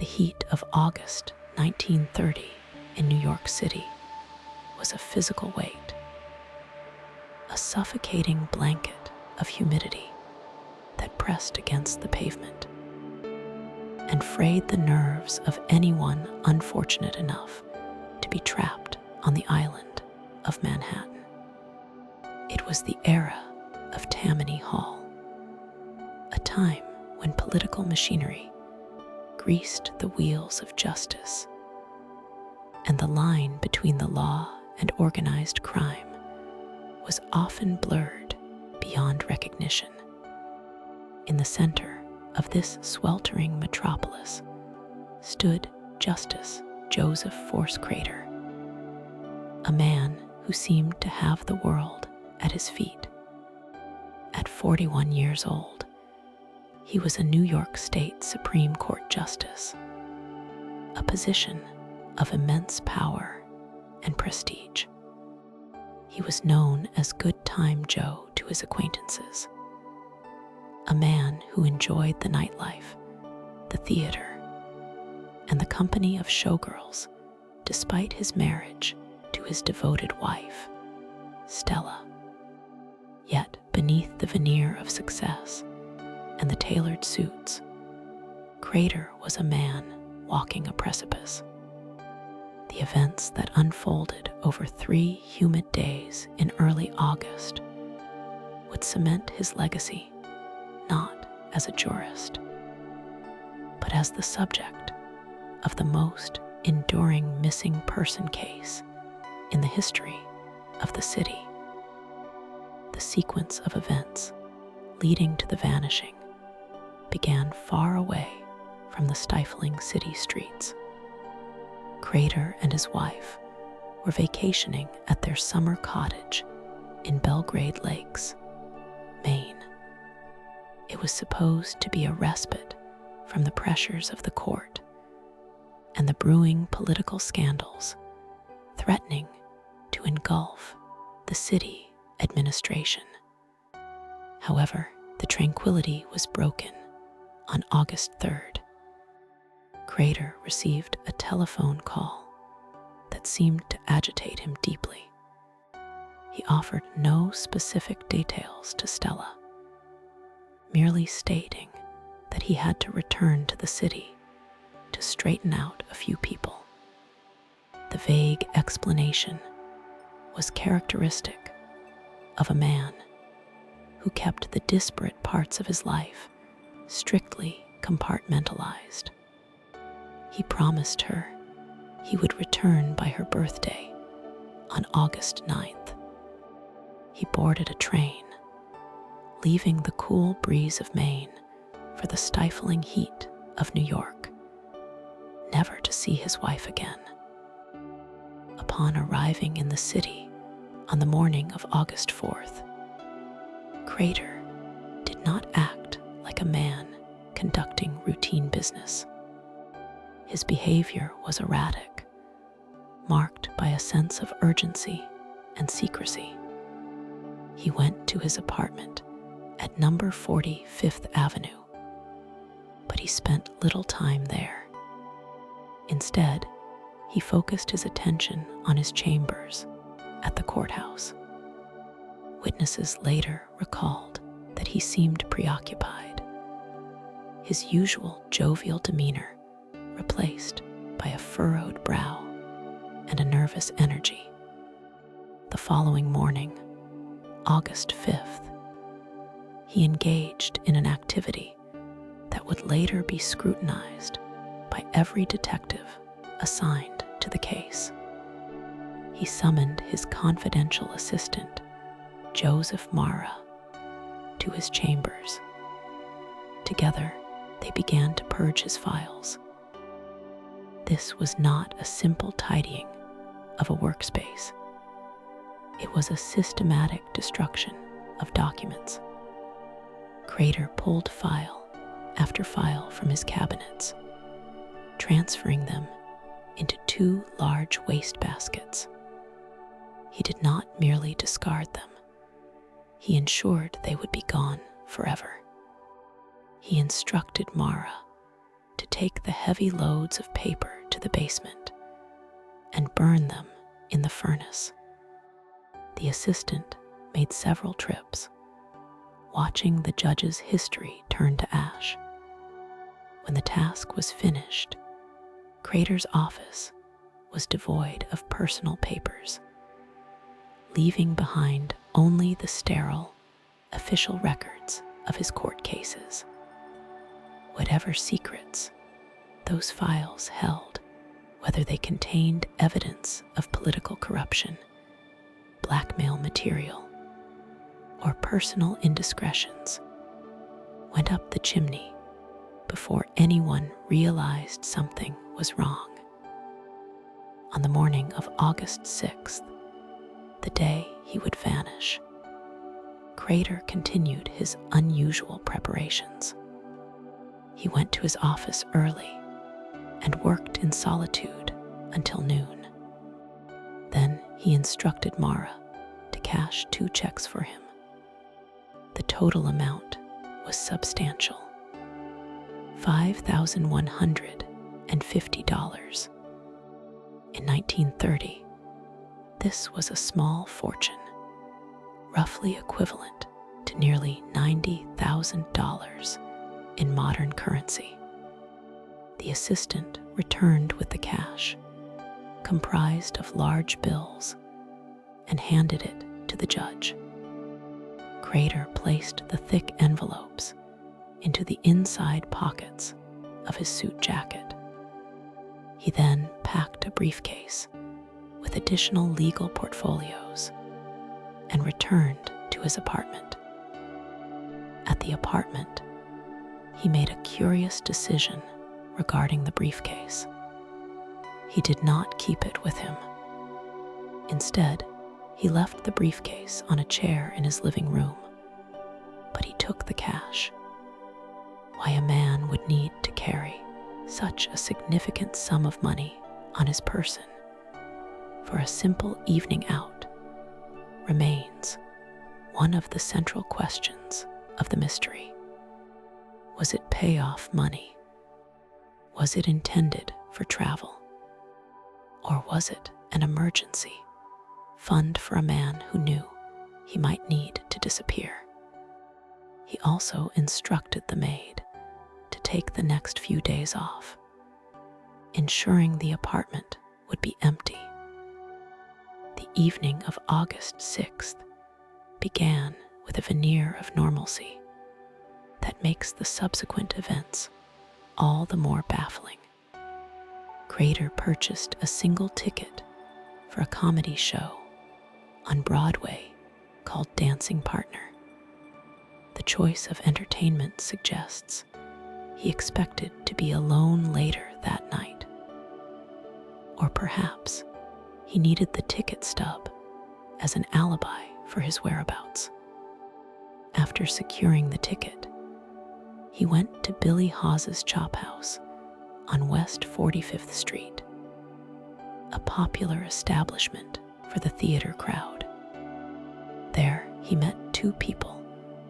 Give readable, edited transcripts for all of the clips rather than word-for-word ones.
The heat of August 1930 in New York City was a physical weight, a suffocating blanket of humidity that pressed against the pavement and frayed the nerves of anyone unfortunate enough to be trapped on the island of Manhattan. It was the era of Tammany Hall, a time when political machinery greased the wheels of justice, and the line between the law and organized crime was often blurred beyond recognition. In the center of this sweltering metropolis stood Justice Joseph Force Crater, a man who seemed to have the world at his feet. At 41 years old, he was a New York State Supreme Court Justice, a position of immense power and prestige. He was known as Good Time Joe to his acquaintances, a man who enjoyed the nightlife, the theater, and the company of showgirls despite his marriage to his devoted wife, Stella. Yet beneath the veneer of success and the tailored suits, Crater was a man walking a precipice. The events that unfolded over 3 humid days in early August would cement his legacy not as a jurist, but as the subject of the most enduring missing person case in the history of the city. The sequence of events leading to the vanishing began far away from the stifling city streets. Crater and his wife were vacationing at their summer cottage in Belgrade Lakes, Maine. It was supposed to be a respite from the pressures of the court and the brewing political scandals threatening to engulf the city administration. However, the tranquility was broken on August 3rd. Crater received a telephone call that seemed to agitate him deeply. He offered no specific details to Stella, merely stating that he had to return to the city to straighten out a few people. The vague explanation was characteristic of a man who kept the disparate parts of his life strictly compartmentalized. He promised her he would return by her birthday on August 9th. He boarded a train, leaving the cool breeze of Maine for the stifling heat of New York, never to see his wife again. Upon arriving in the city on the morning of August 4th, Crater did not act like a man conducting routine business. His behavior was erratic, marked by a sense of urgency and secrecy. He went to his apartment at number 40 Fifth Avenue, but he spent little time there. Instead, he focused his attention on his chambers at the courthouse. Witnesses later recalled that he seemed preoccupied, his usual jovial demeanor replaced by a furrowed brow and a nervous energy. The following morning, August 5th, he engaged in an activity that would later be scrutinized by every detective assigned to the case. He summoned his confidential assistant, Joseph Mara, to his chambers. Together, they began to purge his files. This was not a simple tidying of a workspace. It was a systematic destruction of documents. Crater pulled file after file from his cabinets, transferring them into 2 large wastebaskets. He did not merely discard them. He ensured they would be gone forever. He instructed Mara to take the heavy loads of paper to the basement and burn them in the furnace. The assistant made several trips, watching the judge's history turn to ash. When the task was finished, Crater's office was devoid of personal papers, leaving behind only the sterile, official records of his court cases. Whatever secrets those files held, whether they contained evidence of political corruption, blackmail material, or personal indiscretions, went up the chimney before anyone realized something was wrong. On the morning of August 6th, the day he would vanish, Crater continued his unusual preparations. He went to his office early and worked in solitude until noon. Then he instructed Mara to cash 2 checks for him. The total amount was substantial, $5,150. In 1930, this was a small fortune, roughly equivalent to nearly $90,000 in modern currency. The assistant returned with the cash, comprised of large bills, and handed it to the judge. Crater placed the thick envelopes into the inside pockets of his suit jacket. He then packed a briefcase with additional legal portfolios and returned to his apartment. At the apartment, he made a curious decision regarding the briefcase. He did not keep it with him. Instead, he left the briefcase on a chair in his living room, but he took the cash. Why a man would need to carry such a significant sum of money on his person for a simple evening out remains one of the central questions of the mystery. Was it payoff money? Was it intended for travel? Or was it an emergency fund for a man who knew he might need to disappear? He also instructed the maid to take the next few days off, ensuring the apartment would be empty. The evening of August 6th began with a veneer of normalcy that makes the subsequent events all the more baffling. Crater purchased a single ticket for a comedy show on Broadway called Dancing Partner. The choice of entertainment suggests he expected to be alone later that night. Or perhaps he needed the ticket stub as an alibi for his whereabouts. After securing the ticket, he went to Billy Hawes's Chop House on West 45th Street, a popular establishment for the theater crowd. There, he met 2 people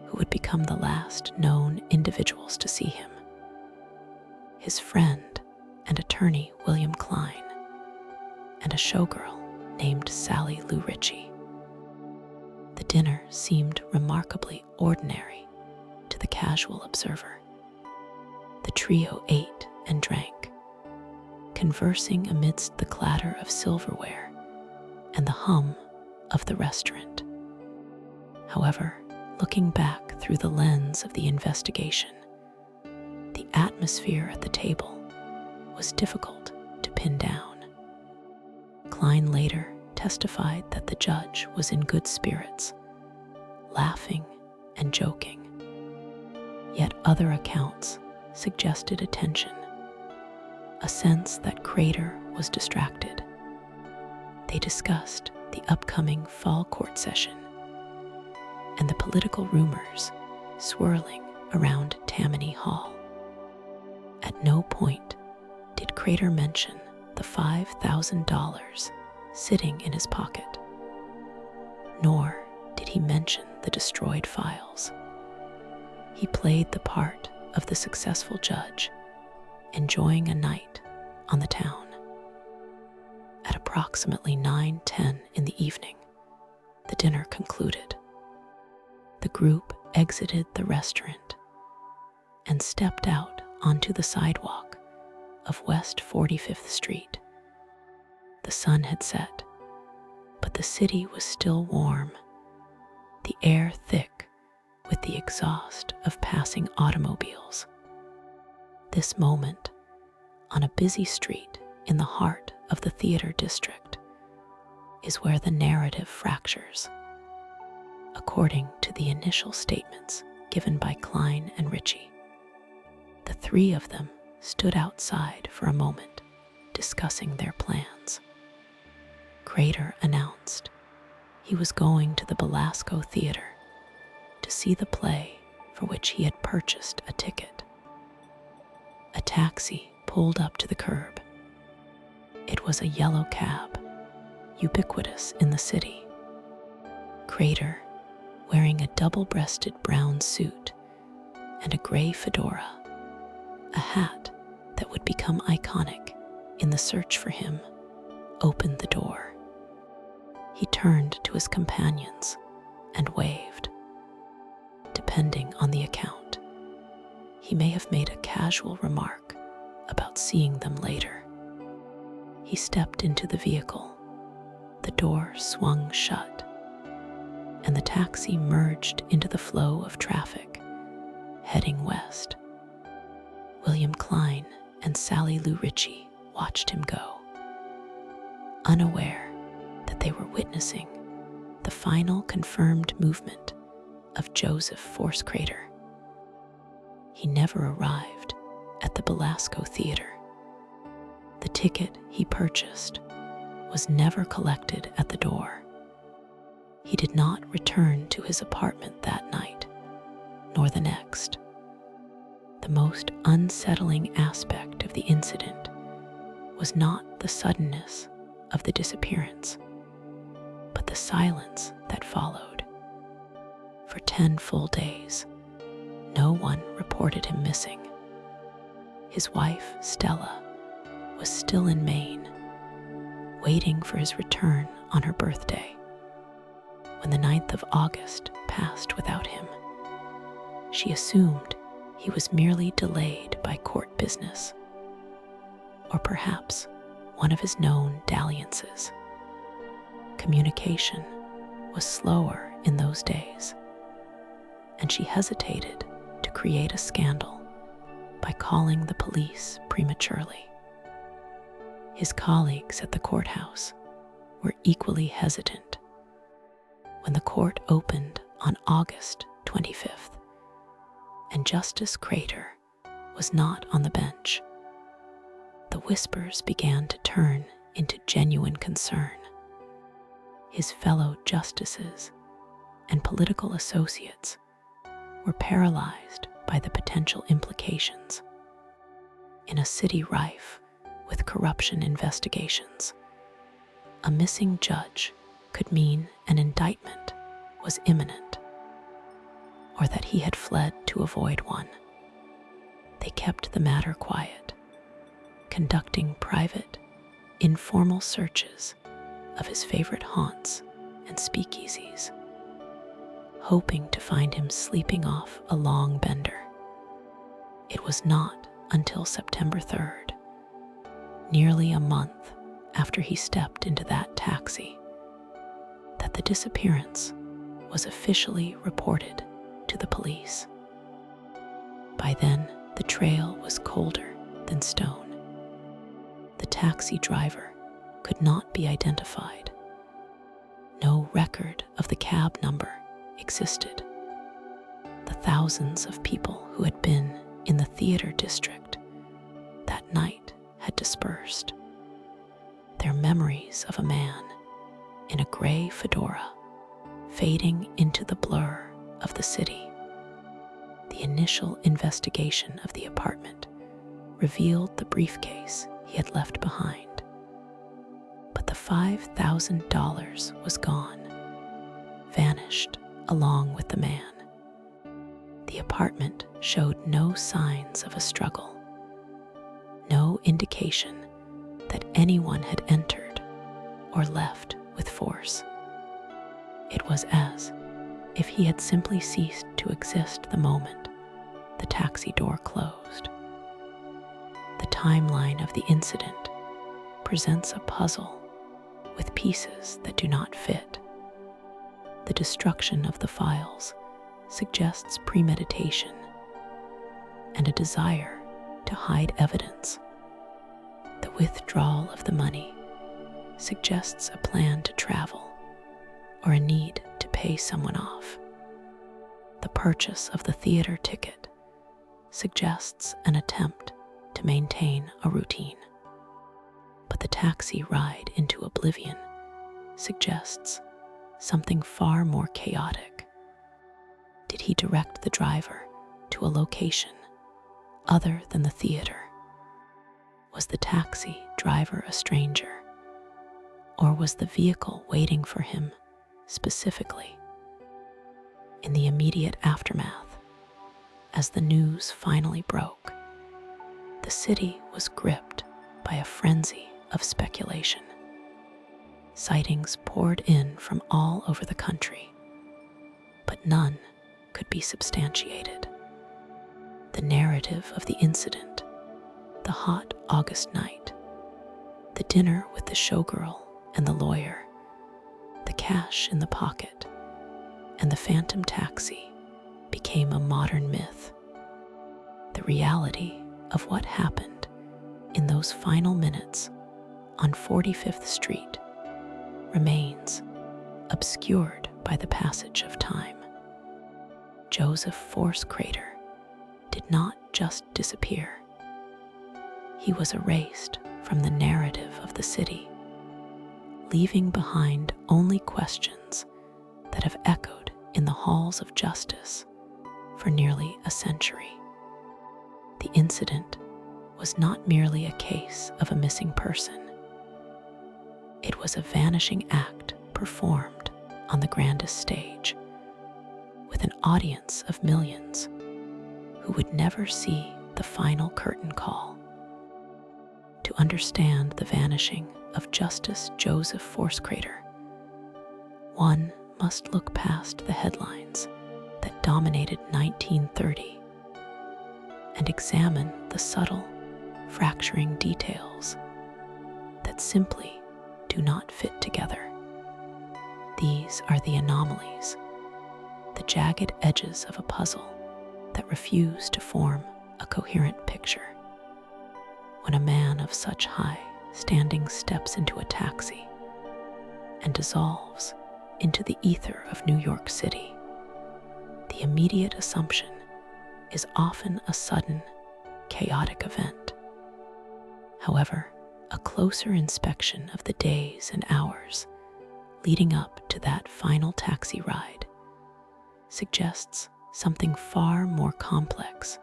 who would become the last known individuals to see him: his friend and attorney William Klein, and a showgirl named Sally Lou Ritchie. The dinner seemed remarkably ordinary to the casual observer. The trio ate and drank, conversing amidst the clatter of silverware and the hum of the restaurant. However, looking back through the lens of the investigation, the atmosphere at the table was difficult to pin down. Klein later testified that the judge was in good spirits, laughing and joking. Yet other accounts suggested a tension, a sense that Crater was distracted. They discussed the upcoming fall court session and the political rumors swirling around Tammany Hall. At no point did Crater mention the $5,000 sitting in his pocket, nor did he mention the destroyed files. He played the part of the successful judge enjoying a night on the town. At approximately 9:10 in the evening, the dinner concluded. The group exited the restaurant and stepped out onto the sidewalk of West 45th Street. The sun had set, but the city was still warm, the air thick with the exhaust of passing automobiles. This moment, on a busy street in the heart of the theater district, is where the narrative fractures. According to the initial statements given by Klein and Ritchie, the three of them stood outside for a moment, discussing their plans. Crater announced he was going to the Belasco Theater to see the play for which he had purchased a ticket. A taxi pulled up to the curb. It was a yellow cab, ubiquitous in the city. Crater, wearing a double-breasted brown suit and a gray fedora, a hat that would become iconic in the search for him, opened the door. He turned to his companions and waved. Depending on the account, he may have made a casual remark about seeing them later. He stepped into the vehicle. The door swung shut, and the taxi merged into the flow of traffic, heading west. William Klein and Sally Lou Ritchie watched him go, unaware that they were witnessing the final confirmed movement of Joseph Force Crater. He never arrived at the Belasco Theater. The ticket he purchased was never collected at the door. He did not return to his apartment that night, nor the next. The most unsettling aspect of the incident was not the suddenness of the disappearance, but the silence that followed. For 10 full days, no one reported him missing. His wife, Stella, was still in Maine, waiting for his return on her birthday. When the 9th of August passed without him, she assumed he was merely delayed by court business, or perhaps one of his known dalliances. Communication was slower in those days, and she hesitated to create a scandal by calling the police prematurely. His colleagues at the courthouse were equally hesitant. When the court opened on August 25th, and Justice Crater was not on the bench, the whispers began to turn into genuine concern. His fellow justices and political associates were paralyzed by the potential implications. In a city rife with corruption investigations, a missing judge could mean an indictment was imminent, or that he had fled to avoid one. They kept the matter quiet, conducting private, informal searches of his favorite haunts and speakeasies, hoping to find him sleeping off a long bender. It was not until September 3rd, nearly a month after he stepped into that taxi, that the disappearance was officially reported to the police. By then, the trail was colder than stone. The taxi driver could not be identified. No record of the cab number existed. The thousands of people who had been in the theater district that night had dispersed. Their memories of a man in a gray fedora fading into the blur of the city. The initial investigation of the apartment revealed the briefcase he had left behind, but the $5,000 was gone, vanished along with the man. The apartment showed no signs of a struggle. no indication that anyone had entered or left with force. It was as if he had simply ceased to exist the moment the taxi door closed. The timeline of the incident presents a puzzle with pieces that do not fit. The destruction of the files suggests premeditation and a desire to hide evidence. The withdrawal of the money suggests a plan to travel or a need to pay someone off. The purchase of the theater ticket suggests an attempt to maintain a routine. But the taxi ride into oblivion suggests something far more chaotic. Did he direct the driver to a location other than the theater? Was the taxi driver a stranger? Or was the vehicle waiting for him specifically? In the immediate aftermath, as the news finally broke, the city was gripped by a frenzy of speculation. Sightings poured in from all over the country, but none could be substantiated. The narrative of the incident, the hot August night, the dinner with the showgirl and the lawyer, the cash in the pocket, and the phantom taxi became a modern myth. The reality of what happened in those final minutes on 45th Street remains obscured by the passage of time. Joseph Forscrater did not just disappear. He was erased from the narrative of the city, leaving behind only questions that have echoed in the halls of justice for nearly a century. The incident was not merely a case of a missing person. It was a vanishing act performed on the grandest stage, with an audience of millions who would never see the final curtain call. To understand the vanishing of Justice Joseph Forscrater, one must look past the headlines that dominated 1930 and examine the subtle, fracturing details that simply do not fit together. These are the anomalies, the jagged edges of a puzzle that refuse to form a coherent picture. When a man of such high standing steps into a taxi and dissolves into the ether of New York City, the immediate assumption is often a sudden, chaotic event. However, a closer inspection of the days and hours leading up to that final taxi ride suggests something far more complex,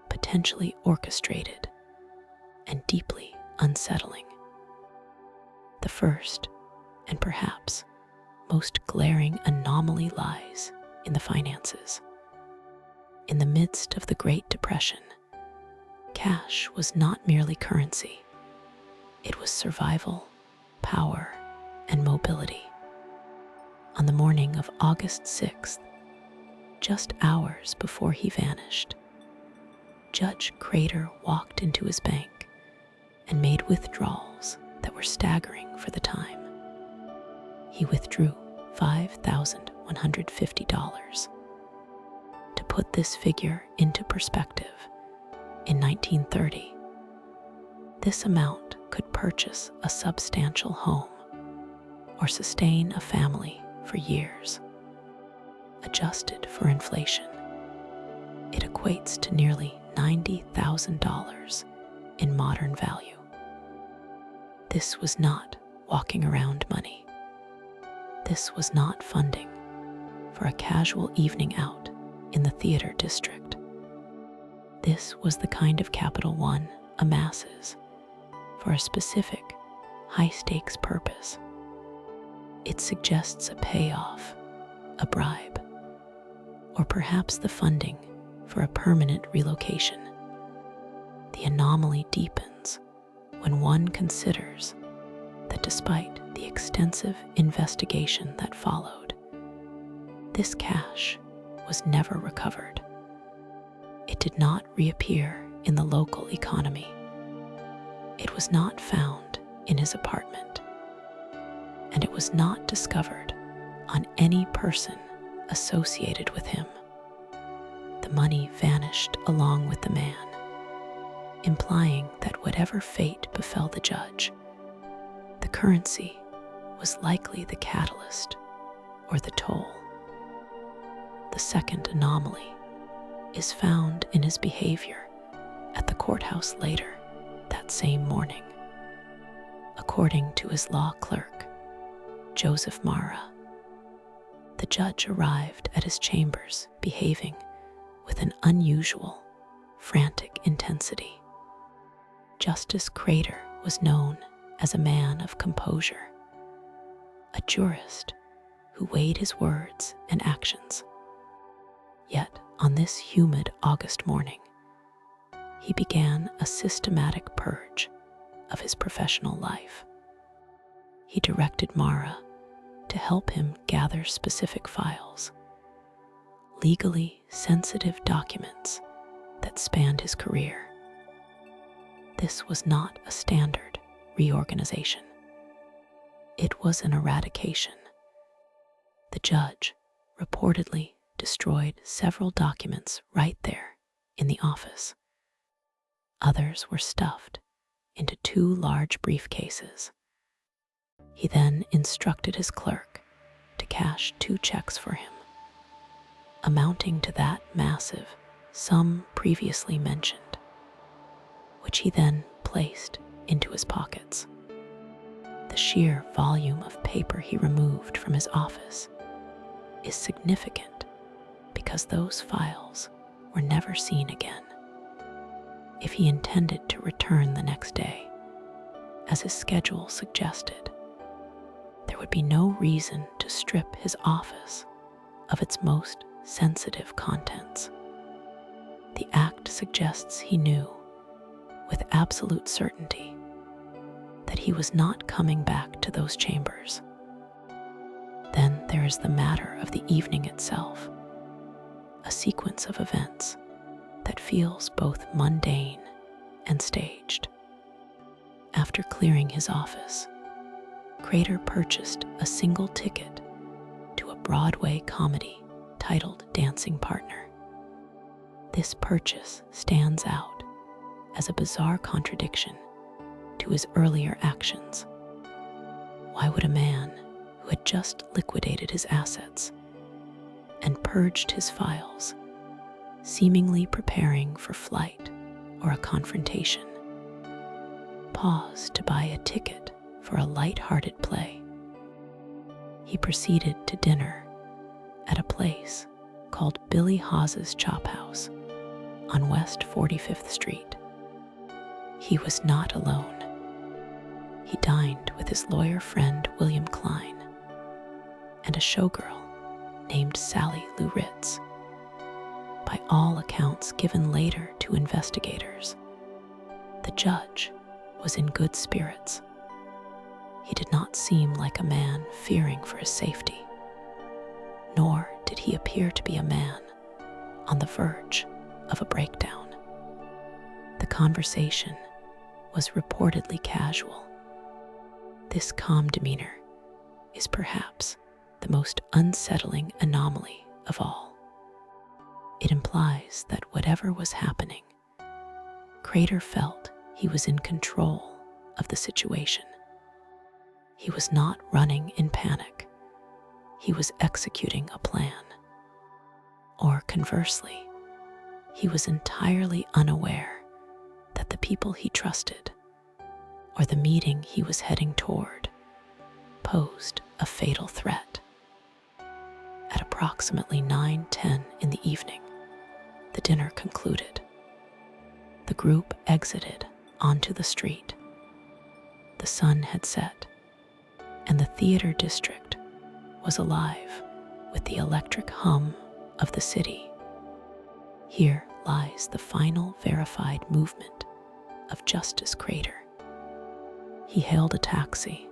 potentially orchestrated, and deeply unsettling. The first, and perhaps most glaring anomaly, lies in the finances. In the midst of the Great Depression, cash was not merely currency. It was survival, power, and mobility. On the morning of August 6th, just hours before he vanished, Judge Crater walked into his bank and made withdrawals that were staggering for the time. He withdrew $5,150. To put this figure into perspective, in 1930, this amount could purchase a substantial home or sustain a family for years. Adjusted for inflation, it equates to nearly $90,000 in modern value. This was not walking around money. This was not funding for a casual evening out in the theater district. This was the kind of capital one amasses for a specific, high-stakes purpose. It suggests a payoff, a bribe, or perhaps the funding for a permanent relocation. The anomaly deepens when one considers that despite the extensive investigation that followed, this cash was never recovered. It did not reappear in the local economy. It was not found in his apartment, and it was not discovered on any person associated with him. The money vanished along with the man, implying that whatever fate befell the judge, the currency was likely the catalyst or the toll. The second anomaly is found in his behavior at the courthouse later that same morning. According to his law clerk, Joseph Mara, the judge arrived at his chambers behaving with an unusual, frantic intensity. Justice Crater was known as a man of composure, a jurist who weighed his words and actions. Yet, on this humid August morning, he began a systematic purge of his professional life. He directed Mara to help him gather specific files, legally sensitive documents that spanned his career. This was not a standard reorganization. It was an eradication. The judge reportedly destroyed several documents right there in the office. Others were stuffed into 2 large briefcases. He then instructed his clerk to cash 2 checks for him, amounting to that massive sum previously mentioned, which he then placed into his pockets. The sheer volume of paper he removed from his office is significant because those files were never seen again. If he intended to return the next day, as his schedule suggested, there would be no reason to strip his office of its most sensitive contents. The act suggests he knew, with absolute certainty, that he was not coming back to those chambers. Then there is the matter of the evening itself, a sequence of events that feels both mundane and staged. After clearing his office, Crater purchased a single ticket to a Broadway comedy titled Dancing Partner. This purchase stands out as a bizarre contradiction to his earlier actions. Why would a man who had just liquidated his assets and purged his files, seemingly preparing for flight or a confrontation, pause to buy a ticket for a light-hearted play? He proceeded to dinner at a place called Billy Hawes's Chop House on West 45th Street. He was not alone. He dined with his lawyer friend William Klein and a showgirl named Sally Lou Ritz. By all accounts given later to investigators, the judge was in good spirits. He did not seem like a man fearing for his safety, nor did he appear to be a man on the verge of a breakdown. The conversation was reportedly casual. This calm demeanor is perhaps the most unsettling anomaly of all. It implies that whatever was happening, Crater felt he was in control of the situation. He was not running in panic. He was executing a plan. Or conversely, he was entirely unaware that the people he trusted, or the meeting he was heading toward, posed a fatal threat. At approximately 9:10 in the evening, the dinner concluded. The group exited onto the street. The sun had set, and the theater district was alive with the electric hum of the city. Here lies the final verified movement of Justice Crater. He hailed a taxi.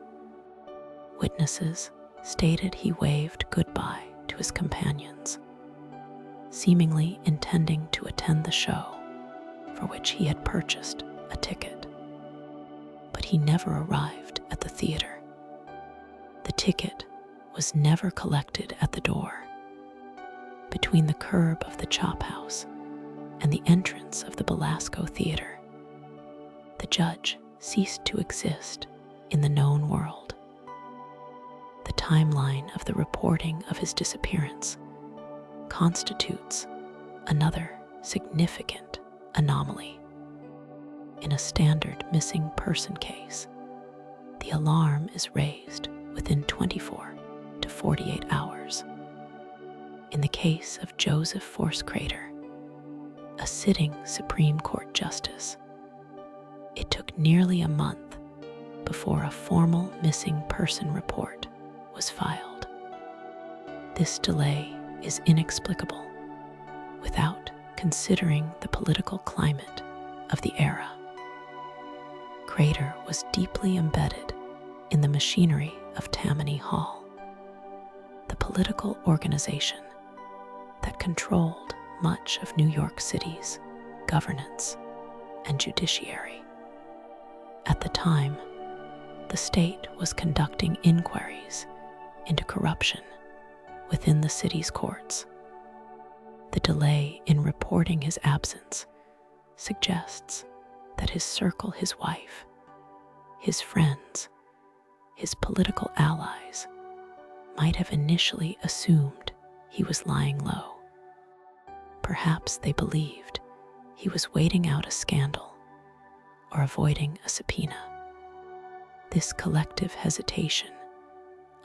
Witnesses stated he waved goodbye to his companions, seemingly intending to attend the show for which he had purchased a ticket. But he never arrived at the theater. The ticket was never collected at the door. Between the curb of the Chop House and the entrance of the Belasco Theater, the judge ceased to exist in the known world. The timeline of the reporting of his disappearance constitutes another significant anomaly. In a standard missing person case, the alarm is raised within 24 to 48 hours. In the case of Joseph Force Crater, a sitting Supreme Court justice, it took nearly a month before a formal missing person report was filed. This delay is inexplicable without considering the political climate of the era. Crater was deeply embedded in the machinery of Tammany Hall, the political organization that controlled much of New York City's governance and judiciary. At the time, the state was conducting inquiries into corruption within the city's courts. The delay in reporting his absence suggests that his circle, his wife, his friends, his political allies might have initially assumed he was lying low. Perhaps they believed he was waiting out a scandal or avoiding a subpoena. This collective hesitation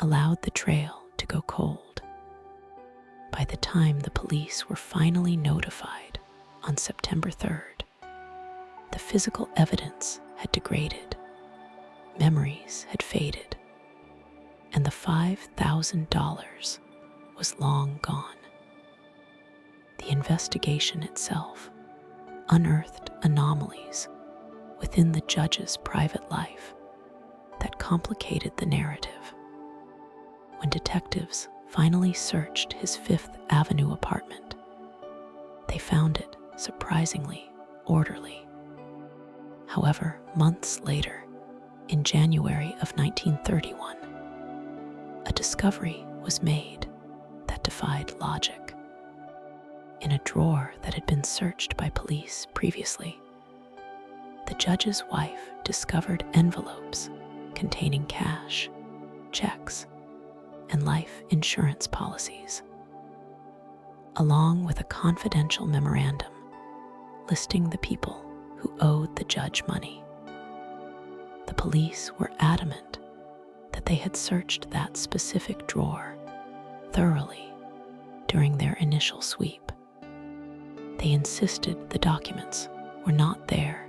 allowed the trail to go cold. By the time the police were finally notified on September 3rd, the physical evidence had degraded, memories had faded, and the $5,000 was long gone. The investigation itself unearthed anomalies within the judge's private life that complicated the narrative. When detectives finally searched his Fifth Avenue apartment, they found it surprisingly orderly. However, months later, in January of 1931, a discovery was made that defied logic. In a drawer that had been searched by police previously, the judge's wife discovered envelopes containing cash, checks, and life insurance policies, along with a confidential memorandum listing the people who owed the judge money. The police were adamant that they had searched that specific drawer thoroughly during their initial sweep. They insisted the documents were not there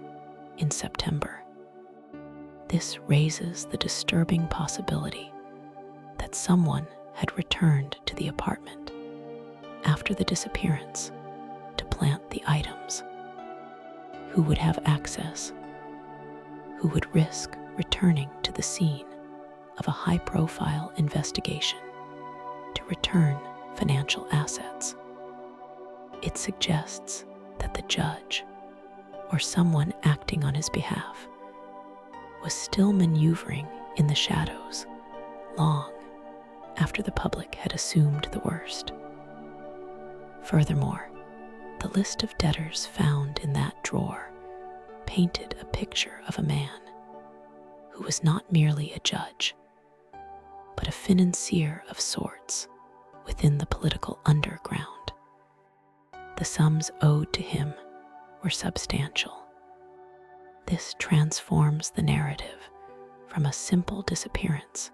in September. This raises the disturbing possibility that someone had returned to the apartment after the disappearance to plant the items. Who would have access? Who would risk returning to the scene of a high-profile investigation to return financial assets? It suggests that the judge, or someone acting on his behalf, was still maneuvering in the shadows long after the public had assumed the worst. Furthermore, the list of debtors found in that drawer painted a picture of a man who was not merely a judge, but a financier of sorts within the political underground. The sums owed to him were substantial. This transforms the narrative from a simple disappearance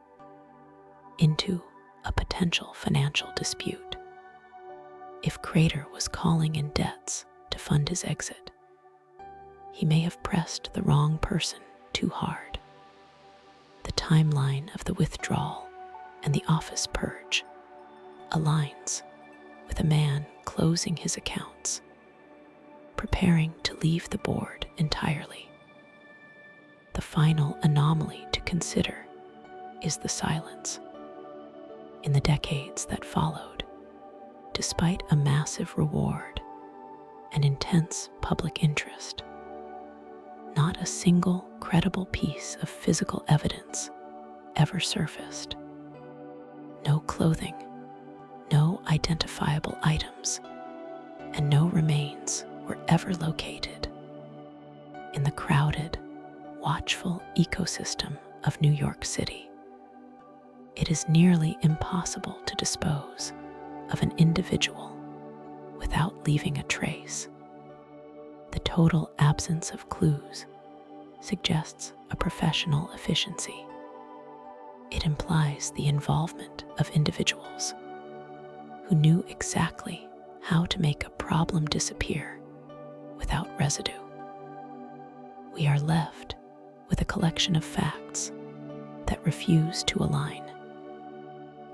into a potential financial dispute. If Crater was calling in debts to fund his exit, he may have pressed the wrong person too hard. The timeline of the withdrawal and the office purge aligns with a man closing his accounts, preparing to leave the board entirely. The final anomaly to consider is the silence. In the decades that followed, despite a massive reward and intense public interest, not a single credible piece of physical evidence ever surfaced. No clothing, no identifiable items, and no remains were ever located. In the crowded, watchful ecosystem of New York City, it is nearly impossible to dispose of an individual without leaving a trace. The total absence of clues suggests a professional efficiency. It implies the involvement of individuals who knew exactly how to make a problem disappear without residue. We are left with a collection of facts that refuse to align.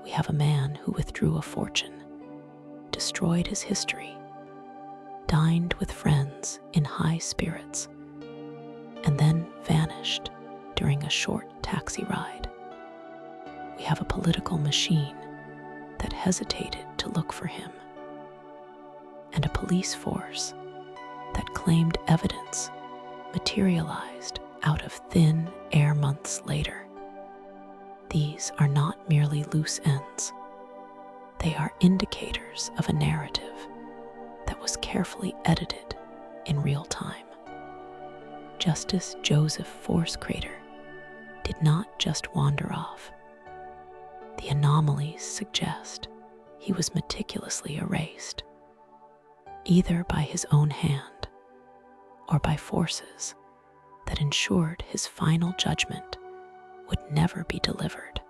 We have a man who withdrew a fortune, destroyed his history, dined with friends in high spirits, and then vanished during a short taxi ride. We have a political machine that hesitated to look for him, and a police force that claimed evidence materialized out of thin air months later. These are not merely loose ends. They are indicators of a narrative that was carefully edited in real time. Justice Joseph Forscrater did not just wander off. The anomalies suggest he was meticulously erased, either by his own hand or by forces that ensured his final judgment would never be delivered.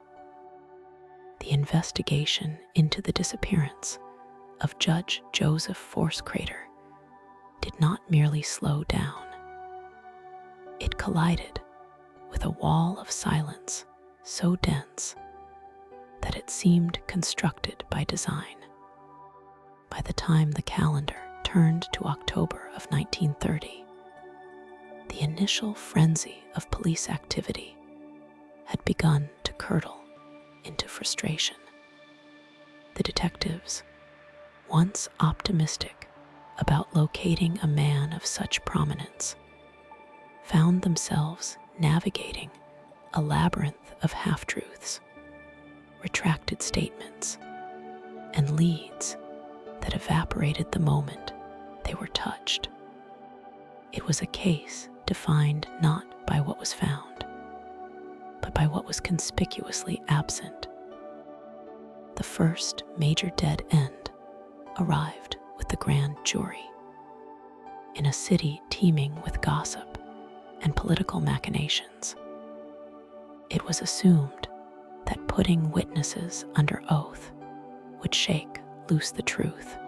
The investigation into the disappearance of Judge Joseph Forscrater did not merely slow down. It collided with a wall of silence so dense that it seemed constructed by design. By the time the calendar turned to October of 1930, the initial frenzy of police activity had begun to curdle into frustration. The detectives, once optimistic about locating a man of such prominence, found themselves navigating a labyrinth of half-truths, retracted statements, and leads that evaporated the moment they were touched. It was a case defined not by what was found, but by what was conspicuously absent. The first major dead end arrived with the grand jury. In a city teeming with gossip and political machinations, it was assumed that putting witnesses under oath would shake loose the truth.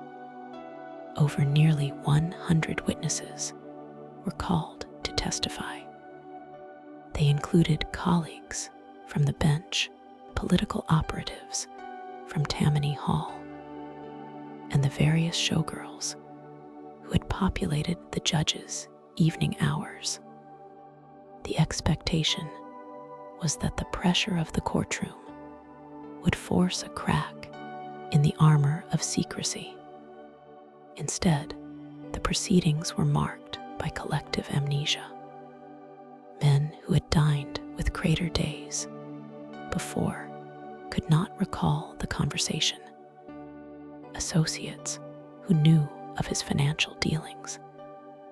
Over nearly 100 witnesses were called to testify. They included colleagues from the bench, political operatives from Tammany Hall, and the various showgirls who had populated the judge's evening hours. The expectation was that the pressure of the courtroom would force a crack in the armor of secrecy. Instead, the proceedings were marked by collective amnesia. Men who had dined with Crater days before could not recall the conversation. Associates who knew of his financial dealings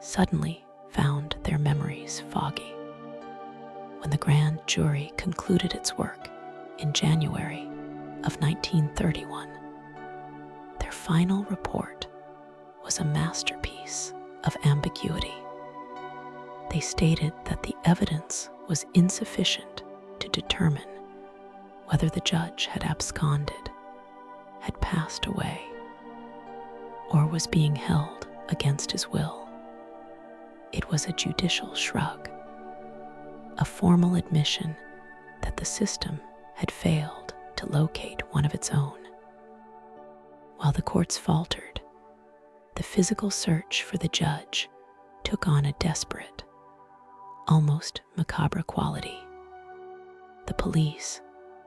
suddenly found their memories foggy. When the grand jury concluded its work in January of 1931, their final report was a masterpiece of ambiguity. They stated that the evidence was insufficient to determine whether the judge had absconded, had passed away, or was being held against his will. It was a judicial shrug, a formal admission that the system had failed to locate one of its own. While the courts faltered, the physical search for the judge took on a desperate, almost macabre quality. The police,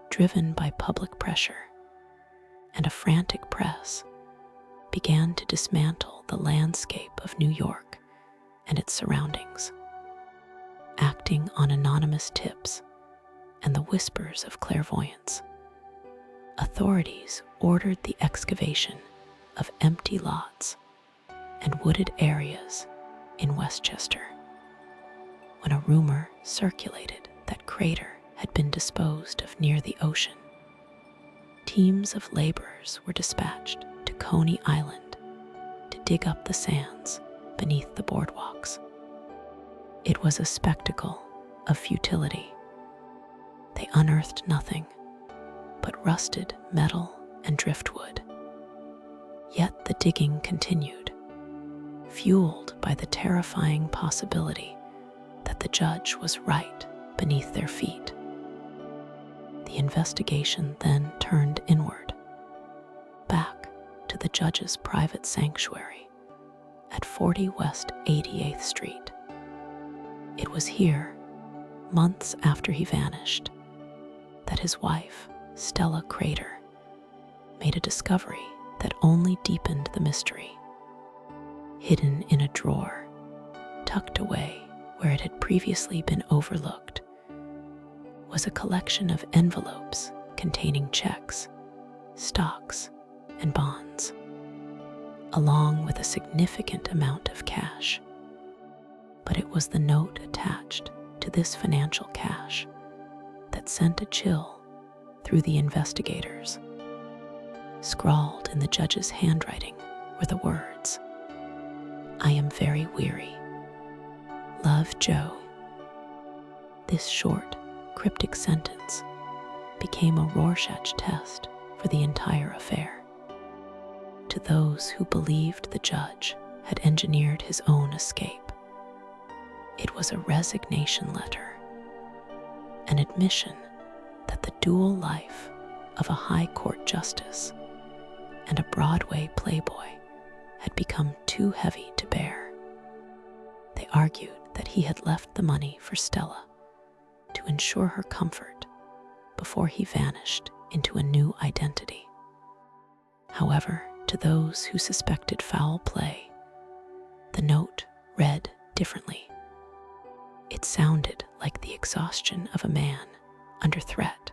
driven by public pressure and a frantic press, began to dismantle the landscape of New York and its surroundings, acting on anonymous tips and the whispers of clairvoyance. Authorities ordered the excavation of empty lots and wooded areas in Westchester. When a rumor circulated that Crater had been disposed of near the ocean, teams of laborers were dispatched to Coney Island to dig up the sands beneath the boardwalks. It was a spectacle of futility. They unearthed nothing but rusted metal and driftwood. Yet the digging continued, fueled by the terrifying possibility that the judge was right beneath their feet. The investigation then turned inward, back to the judge's private sanctuary at 40 West 88th Street. It was here, months after he vanished, that his wife, Stella Crater, made a discovery that only deepened the mystery. Hidden in a drawer, tucked away where it had previously been overlooked, was a collection of envelopes containing checks, stocks, and bonds, along with a significant amount of cash. But it was the note attached to this financial cache that sent a chill through the investigators. Scrawled in the judge's handwriting were the words, "I am very weary. Love, Joe." This short, cryptic sentence became a Rorschach test for the entire affair. To those who believed the judge had engineered his own escape, it was a resignation letter, an admission that the dual life of a high court justice and a Broadway playboy had become too heavy to bear. They argued that he had left the money for Stella to ensure her comfort before he vanished into a new identity. However, to those who suspected foul play, the note read differently. It sounded like the exhaustion of a man under threat,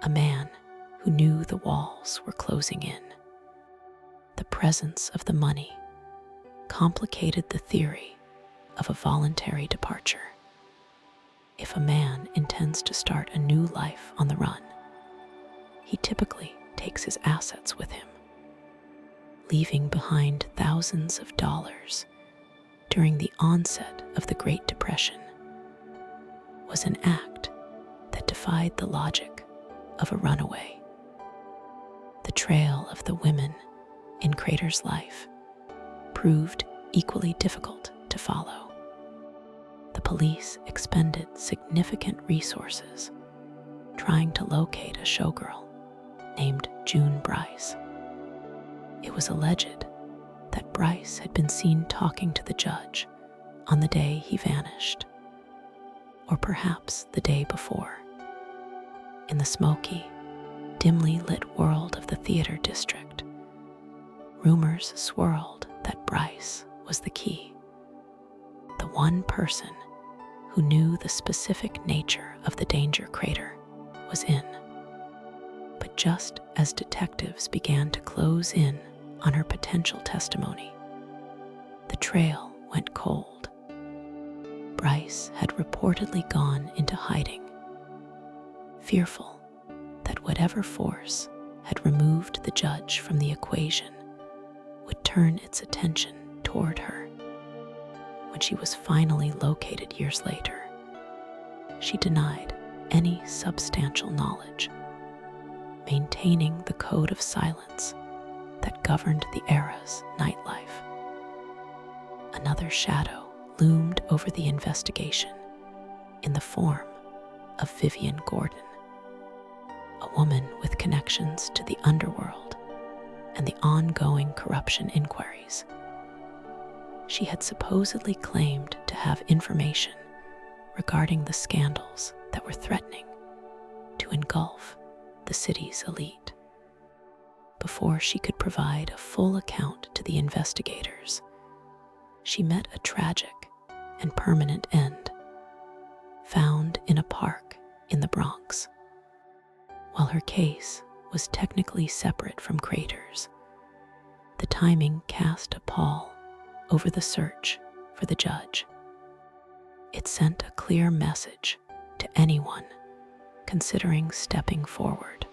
a man who knew the walls were closing in. The presence of the money complicated the theory of a voluntary departure. If a man intends to start a new life on the run, he typically takes his assets with him. Leaving behind thousands of dollars during the onset of the Great Depression was an act that defied the logic of a runaway. The trail of the women in Crater's life proved equally difficult to follow. The police expended significant resources trying to locate a showgirl named June Bryce. It was alleged that Bryce had been seen talking to the judge on the day he vanished, or perhaps the day before. In the smoky, dimly lit world of the theater district, rumors swirled that Bryce was the key, the one person who knew the specific nature of the danger Crater was in. But just as detectives began to close in on her potential testimony, the trail went cold. Bryce had reportedly gone into hiding, fearful that whatever force had removed the judge from the equation would turn its attention toward her. When she was finally located years later, she denied any substantial knowledge, maintaining the code of silence that governed the era's nightlife. Another shadow loomed over the investigation in the form of Vivian Gordon, a woman with connections to the underworld and the ongoing corruption inquiries. She had supposedly claimed to have information regarding the scandals that were threatening to engulf the city's elite. Before she could provide a full account to the investigators, she met a tragic and permanent end, found in a park in the Bronx. While her case was technically separate from Crater's, the timing cast a pall over the search for the judge. It sent a clear message to anyone considering stepping forward.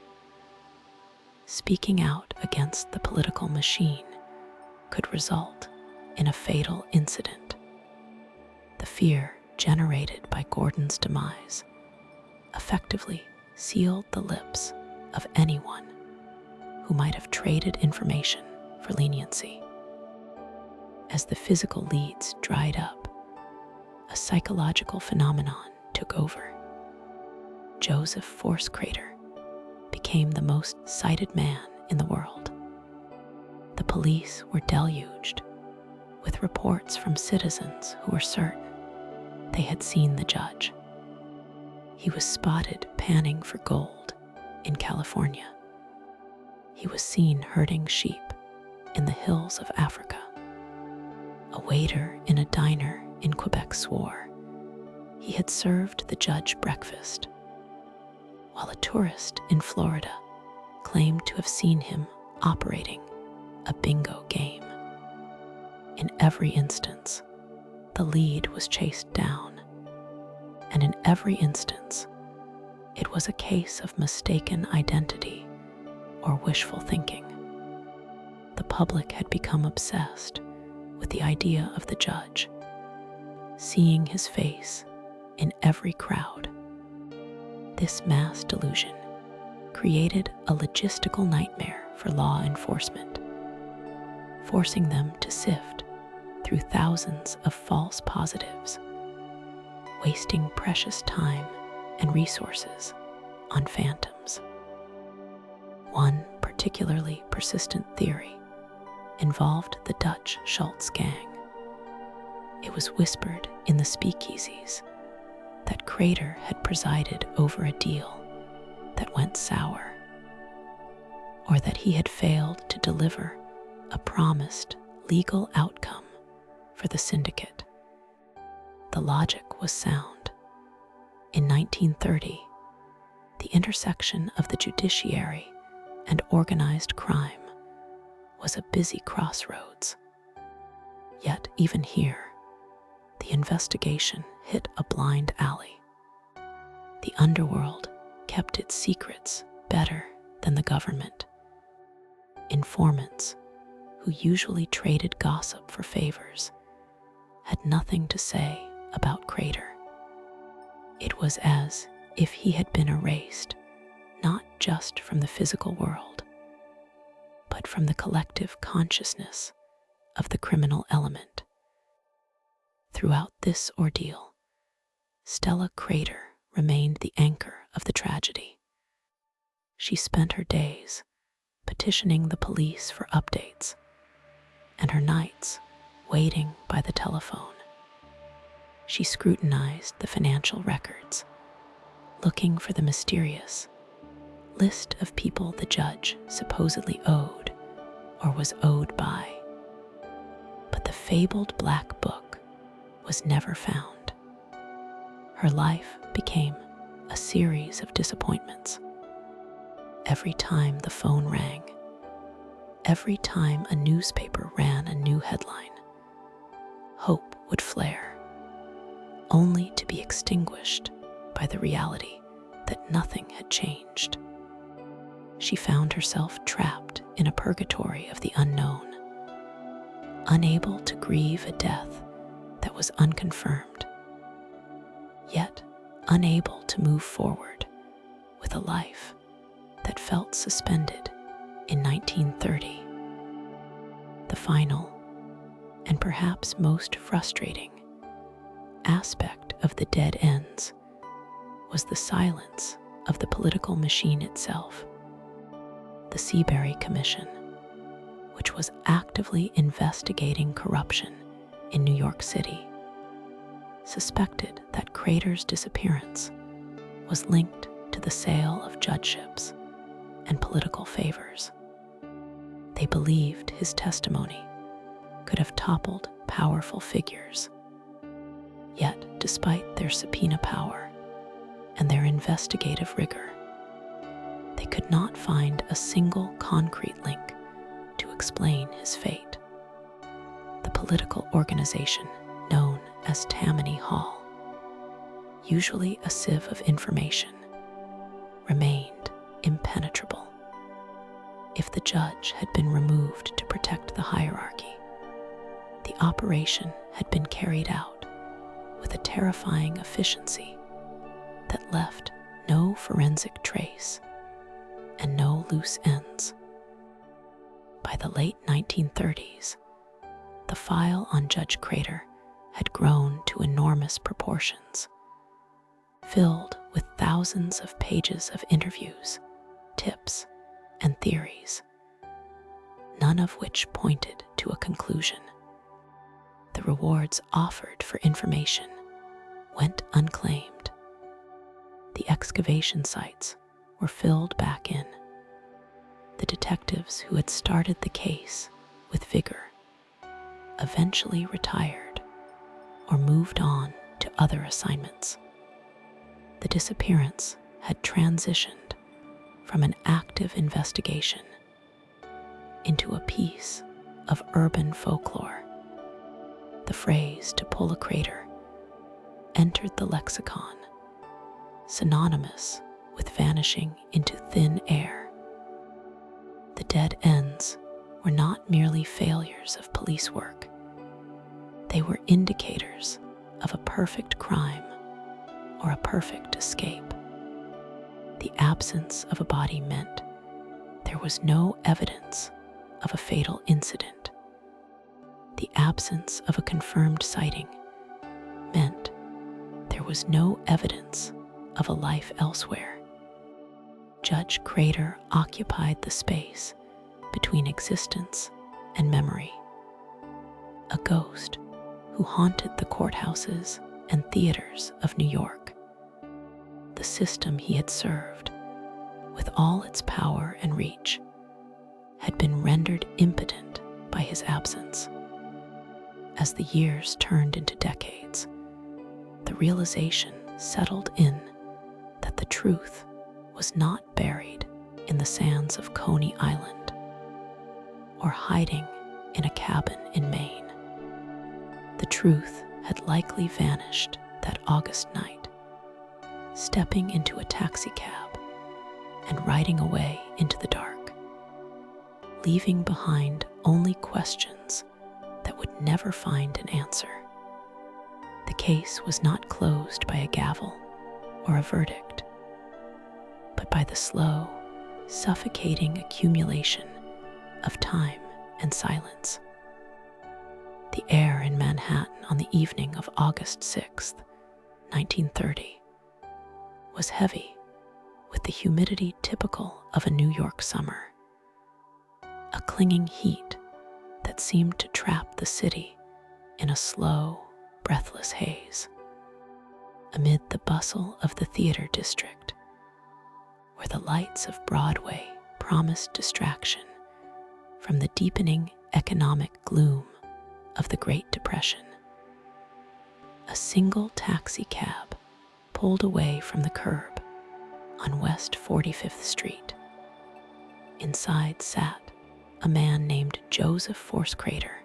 Speaking out against the political machine could result in a fatal incident. The fear generated by Gordon's demise effectively sealed the lips of anyone who might have traded information for leniency. As the physical leads dried up, a psychological phenomenon took over. Joseph Force Crater became the most cited man in the world. The police were deluged with reports from citizens who were certain they had seen the judge. He was spotted panning for gold in California. He was seen herding sheep in the hills of Africa. A waiter in a diner in Quebec swore he had served the judge breakfast, while a tourist in Florida claimed to have seen him operating a bingo game. In every instance, the lead was chased down, and in every instance, it was a case of mistaken identity or wishful thinking. The public had become obsessed with the idea of the judge, seeing his face in every crowd. This mass delusion created a logistical nightmare for law enforcement, forcing them to sift through thousands of false positives, wasting precious time and resources on phantoms. One particularly persistent theory involved the Dutch Schultz gang. It was whispered in the speakeasies that Crater had presided over a deal that went sour, or that he had failed to deliver a promised legal outcome for the syndicate. The logic was sound. In 1930, the intersection of the judiciary and organized crime was a busy crossroads. Yet even here, the investigation hit a blind alley. The underworld kept its secrets better than the government. Informants, who usually traded gossip for favors, had nothing to say about Crater. It was as if he had been erased, not just from the physical world, but from the collective consciousness of the criminal element. Throughout this ordeal, Stella Crater remained the anchor of the tragedy. She spent her days petitioning the police for updates, and her nights waiting by the telephone. She scrutinized the financial records, looking for the mysterious list of people the judge supposedly owed or was owed by. But the fabled black book was never found. Her life became a series of disappointments. Every time the phone rang, every time a newspaper ran a new headline, hope would flare, only to be extinguished by the reality that nothing had changed. She found herself trapped in a purgatory of the unknown, unable to grieve a death that was unconfirmed, yet unable to move forward with a life that felt suspended in 1930. The final, and perhaps most frustrating, aspect of the dead ends was the silence of the political machine itself. The Seabury Commission, which was actively investigating corruption in New York City, suspected that Crater's disappearance was linked to the sale of judgeships and political favors. They believed his testimony could have toppled powerful figures. Yet, despite their subpoena power and their investigative rigor, they could not find a single concrete link to explain his fate. The political organization known as Tammany Hall, usually a sieve of information, remained impenetrable. If the judge had been removed to protect the hierarchy, the operation had been carried out with a terrifying efficiency that left no forensic trace and no loose ends. By the late 1930s, the file on Judge Crater had grown to enormous proportions, filled with thousands of pages of interviews, tips, and theories, none of which pointed to a conclusion. The rewards offered for information went unclaimed. The excavation sites were filled back in. The detectives who had started the case with vigor eventually retired or moved on to other assignments. The disappearance had transitioned from an active investigation into a piece of urban folklore. The phrase "to pull a crater" entered the lexicon, synonymous with vanishing into thin air. The dead ends were not merely failures of police work. They were indicators of a perfect crime or a perfect escape. The absence of a body meant there was no evidence of a fatal incident. The absence of a confirmed sighting meant there was no evidence of a life elsewhere. Judge Crater occupied the space between existence and memory, a ghost who haunted the courthouses and theaters of New York. The system he had served, with all its power and reach, had been rendered impotent by his absence. As the years turned into decades, the realization settled in that the truth was not buried in the sands of Coney Island or hiding in a cabin in Maine. The truth had likely vanished that August night, stepping into a taxicab and riding away into the dark, leaving behind only questions that would never find an answer. The case was not closed by a gavel or a verdict, but by the slow, suffocating accumulation of time and silence. The air in Manhattan on the evening of August 6th, 1930, was heavy with the humidity typical of a New York summer, a clinging heat that seemed to trap the city in a slow, breathless haze. Amid the bustle of the theater district, where the lights of Broadway promised distraction from the deepening economic gloom of the Great Depression, a single taxi cab pulled away from the curb on West 45th Street. Inside sat a man named Joseph Force Crater,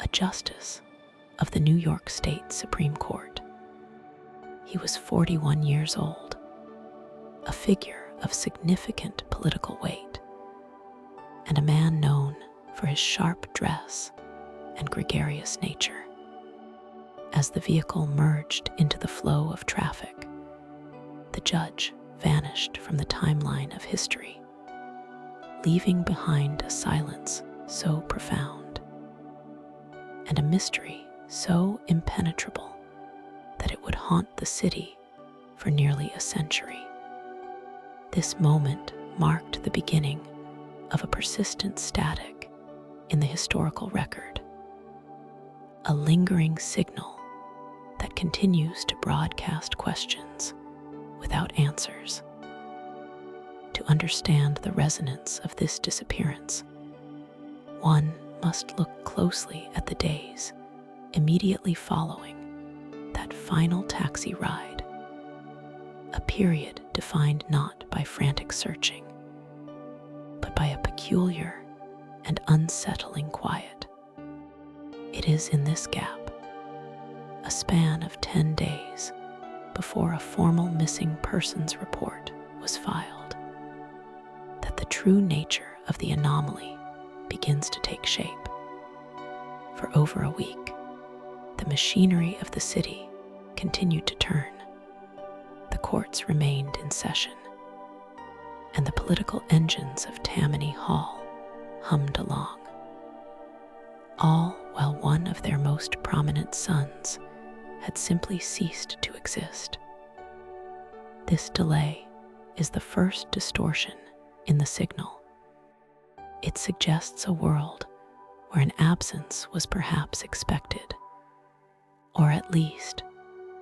a justice of the New York State Supreme Court. He was 41 years old, a figure of significant political weight, and a man known for his sharp dress and gregarious nature. As the vehicle merged into the flow of traffic, the judge vanished from the timeline of history, leaving behind a silence so profound and a mystery so impenetrable that it would haunt the city for nearly a century. This moment marked the beginning of a persistent static in the historical record, a lingering signal that continues to broadcast questions without answers. To understand the resonance of this disappearance, one must look closely at the days immediately following that final taxi ride, a period defined not by frantic searching, but by a peculiar and unsettling quiet. It is in this gap, a span of 10 days before a formal missing persons report was filed, that the true nature of the anomaly begins to take shape. For over a week, the machinery of the city continued to turn. The courts remained in session, and the political engines of Tammany Hall hummed along, all while one of their most prominent sons had simply ceased to exist. This delay is the first distortion in the signal. It suggests a world where an absence was perhaps expected, or at least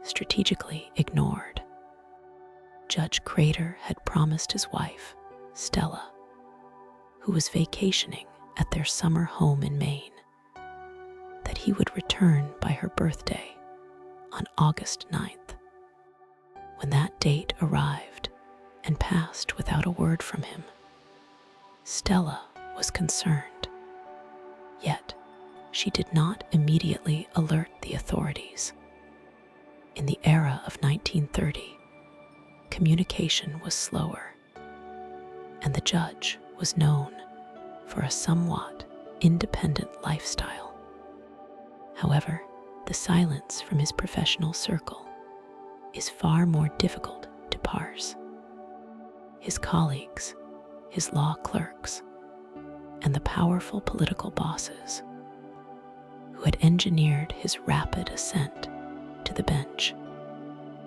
strategically ignored. Judge Crater had promised his wife, Stella, who was vacationing at their summer home in Maine, that he would return by her birthday on August 9th. When that date arrived and passed without a word from him, Stella was concerned. Yet, she did not immediately alert the authorities. In the era of 1930, communication was slower, and the judge was known for a somewhat independent lifestyle. However, the silence from his professional circle is far more difficult to parse. His colleagues, his law clerks, and the powerful political bosses who had engineered his rapid ascent to the bench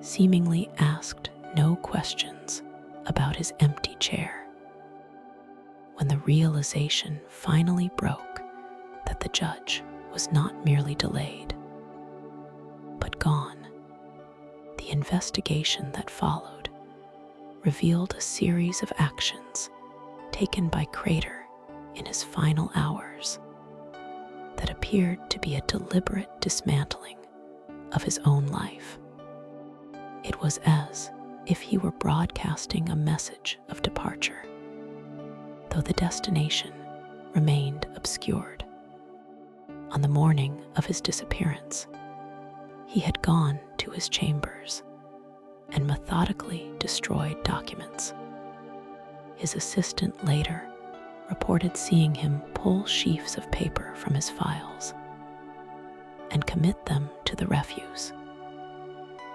seemingly asked no questions about his empty chair. When the realization finally broke that the judge was not merely delayed, but gone, the investigation that followed revealed a series of actions taken by Crater in his final hours that appeared to be a deliberate dismantling of his own life. It was as if he were broadcasting a message of departure, though the destination remained obscured. On the morning of his disappearance, he had gone to his chambers and methodically destroyed documents. His assistant later reported seeing him pull sheafs of paper from his files and commit them to the refuse,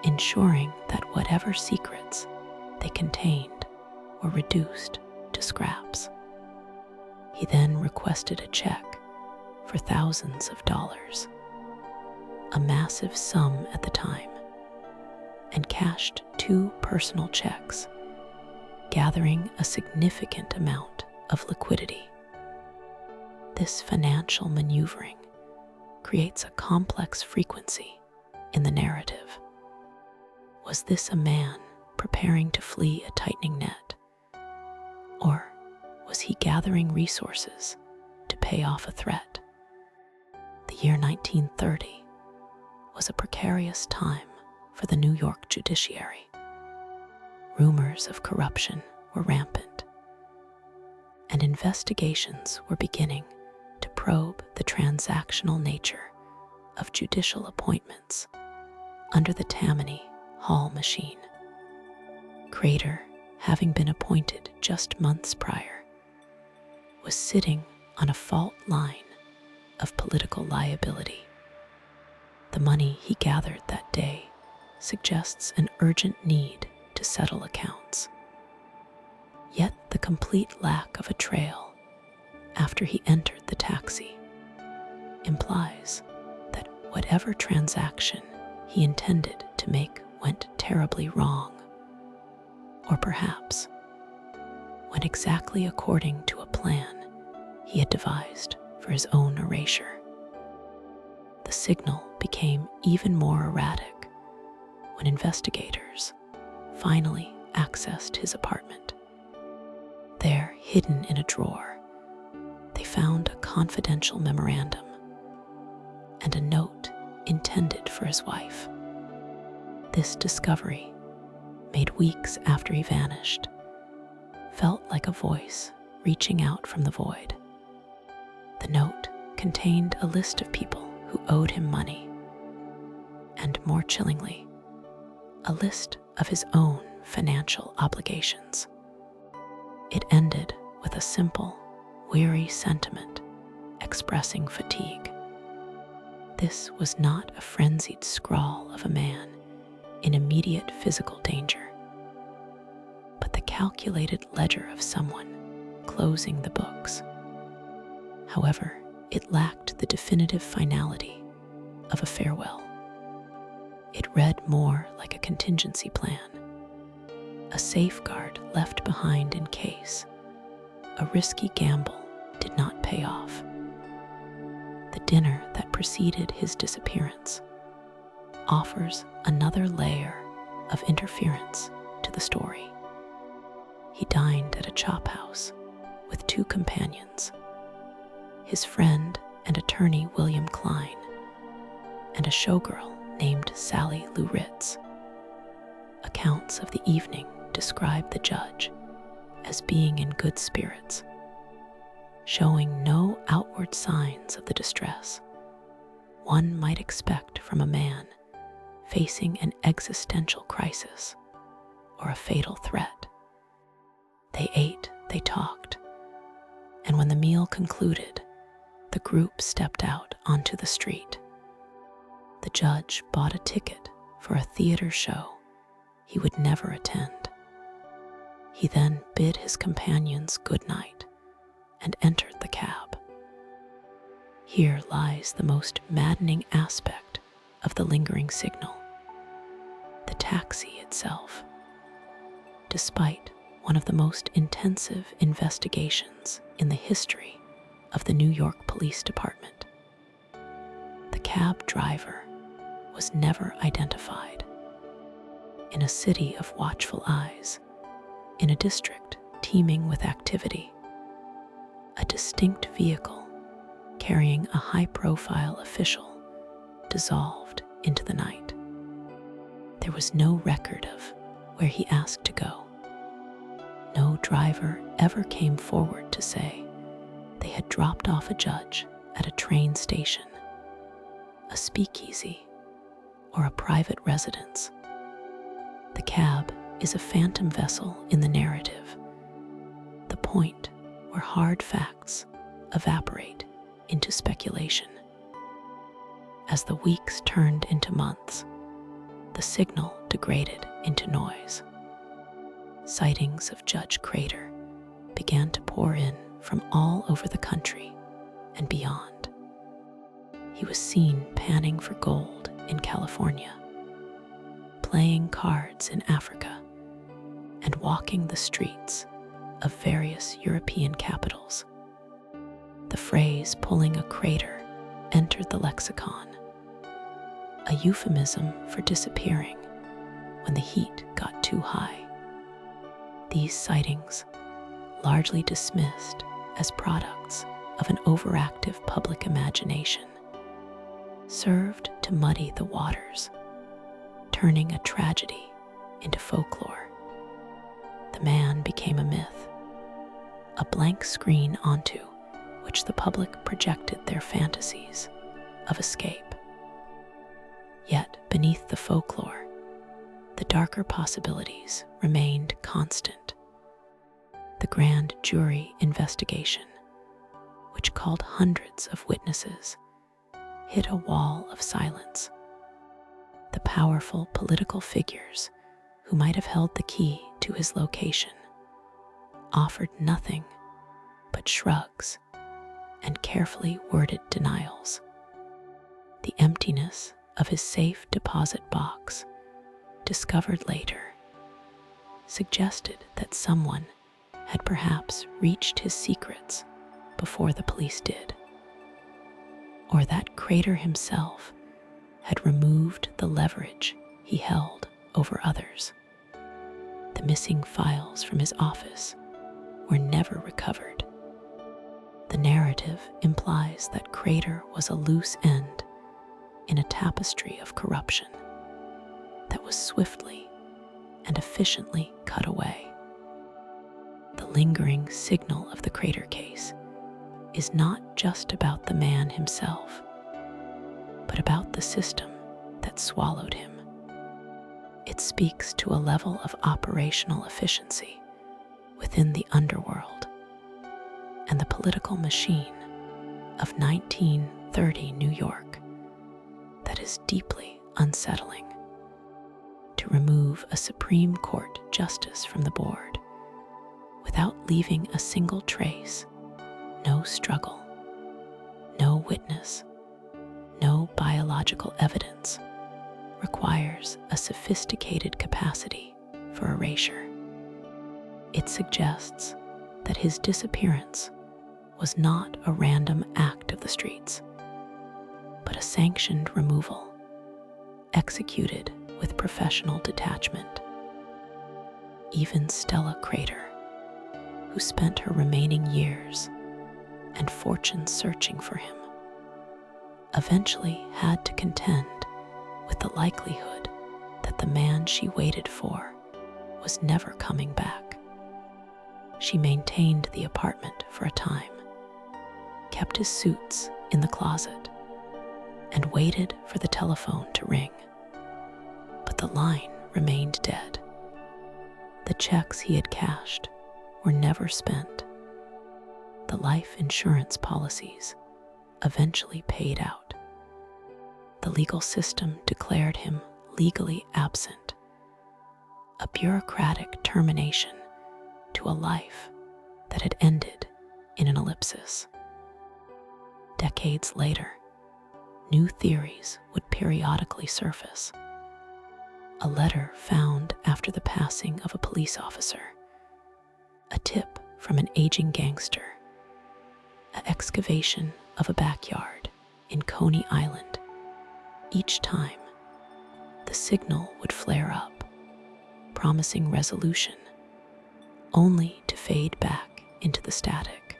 ensuring that whatever secrets they contained were reduced to scraps. He then requested a check for thousands of dollars, a massive sum at the time, and cashed 2 personal checks, gathering a significant amount of liquidity. This financial maneuvering creates a complex frequency in the narrative. Was this a man preparing to flee a tightening net? Or was he gathering resources to pay off a threat? The year 1930 was a precarious time for the New York judiciary. Rumors of corruption were rampant, and investigations were beginning to probe the transactional nature of judicial appointments under the Tammany Hall machine. Crater, having been appointed just months prior, was sitting on a fault line of political liability. The money he gathered that day suggests an urgent need to settle accounts. Yet the complete lack of a trail after he entered the taxi implies that whatever transaction he intended to make went terribly wrong, or perhaps went exactly according to a plan he had devised for his own erasure. The signal became even more erratic when investigators finally accessed his apartment. There, hidden in a drawer, they found a confidential memorandum and a note intended for his wife. This discovery, made weeks after he vanished, felt like a voice reaching out from the void. The note contained a list of people who owed him money, and more chillingly, a list of his own financial obligations. It ended with a simple, weary sentiment expressing fatigue. This was not a frenzied scrawl of a man in immediate physical danger, but the calculated ledger of someone closing the books. However, it lacked the definitive finality of a farewell. It read more like a contingency plan, a safeguard left behind in case a risky gamble did not pay off. The dinner that preceded his disappearance offers another layer of interference to the story. He dined at a chop house with two companions, his friend and attorney William Klein, and a showgirl named Sally Lou Ritz. Accounts of the evening describe the judge as being in good spirits, showing no outward signs of the distress one might expect from a man facing an existential crisis or a fatal threat. They ate, they talked, and when the meal concluded, the group stepped out onto the street. The judge bought a ticket for a theater show he would never attend. He then bid his companions good night and entered the cab. Here lies the most maddening aspect of the lingering signal: the taxi itself. Despite one of the most intensive investigations in the history of the New York Police Department, the cab driver was never identified. In a city of watchful eyes, in a district teeming with activity, a distinct vehicle carrying a high-profile official dissolved into the night. There was no record of where he asked to go. No driver ever came forward to say they had dropped off a judge at a train station, a speakeasy, or a private residence. The cab is a phantom vessel in the narrative, the point where hard facts evaporate into speculation. As the weeks turned into months, the signal degraded into noise. Sightings of Judge Crater began to pour in from all over the country and beyond. He was seen panning for gold in California, playing cards in Africa, and walking the streets of various European capitals. The phrase "pulling a crater" entered the lexicon, a euphemism for disappearing when the heat got too high. These sightings, largely dismissed as products of an overactive public imagination, served to muddy the waters, turning a tragedy into folklore. The man became a myth, a blank screen onto which the public projected their fantasies of escape. Yet beneath the folklore, the darker possibilities remained constant. The grand jury investigation, which called hundreds of witnesses, hit a wall of silence. The powerful political figures who might have held the key to his location offered nothing but shrugs and carefully worded denials. The emptiness of his safe deposit box, discovered later, suggested that someone had perhaps reached his secrets before the police did, or that Crater himself had removed the leverage he held over others. The missing files from his office were never recovered. The narrative implies that Crater was a loose end in a tapestry of corruption that was swiftly and efficiently cut away. The lingering signal of the Crater case is not just about the man himself, but about the system that swallowed him. It speaks to a level of operational efficiency within the underworld and the political machine of 1930 New York that is deeply unsettling. To remove a Supreme Court justice from the board without leaving a single trace, no struggle, no witness, no biological evidence, requires a sophisticated capacity for erasure. It suggests that his disappearance was not a random act of the streets, but a sanctioned removal, executed with professional detachment. Even Stella Crater, who spent her remaining years and fortune searching for him, eventually had to contend with the likelihood that the man she waited for was never coming back. She maintained the apartment for a time, kept his suits in the closet, and waited for the telephone to ring. But the line remained dead. The checks he had cashed were never spent. The life insurance policies eventually paid out. The legal system declared him legally absent, a bureaucratic termination to a life that had ended in an ellipsis. Decades later, new theories would periodically surface. A letter found after the passing of a police officer, a tip from an aging gangster, an excavation of a backyard in Coney Island. Each time, the signal would flare up, promising resolution, only to fade back into the static.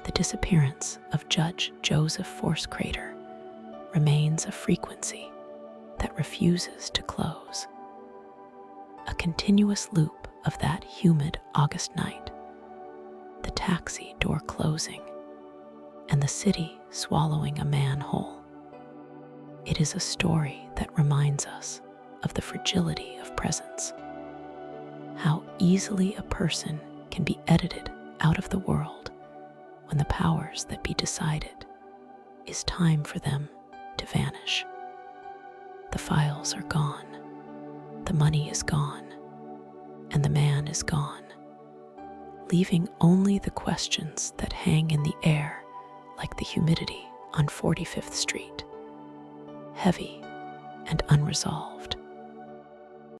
The disappearance of Judge Joseph Force Crater remains a frequency that refuses to close. A continuous loop of that humid August night, the taxi door closing, and the city swallowing a man whole. It is a story that reminds us of the fragility of presence, how easily a person can be edited out of the world when the powers that be decided is time for them to vanish. The files are gone, the money is gone, and the man is gone, leaving only the questions that hang in the air like the humidity on 45th Street, heavy and unresolved.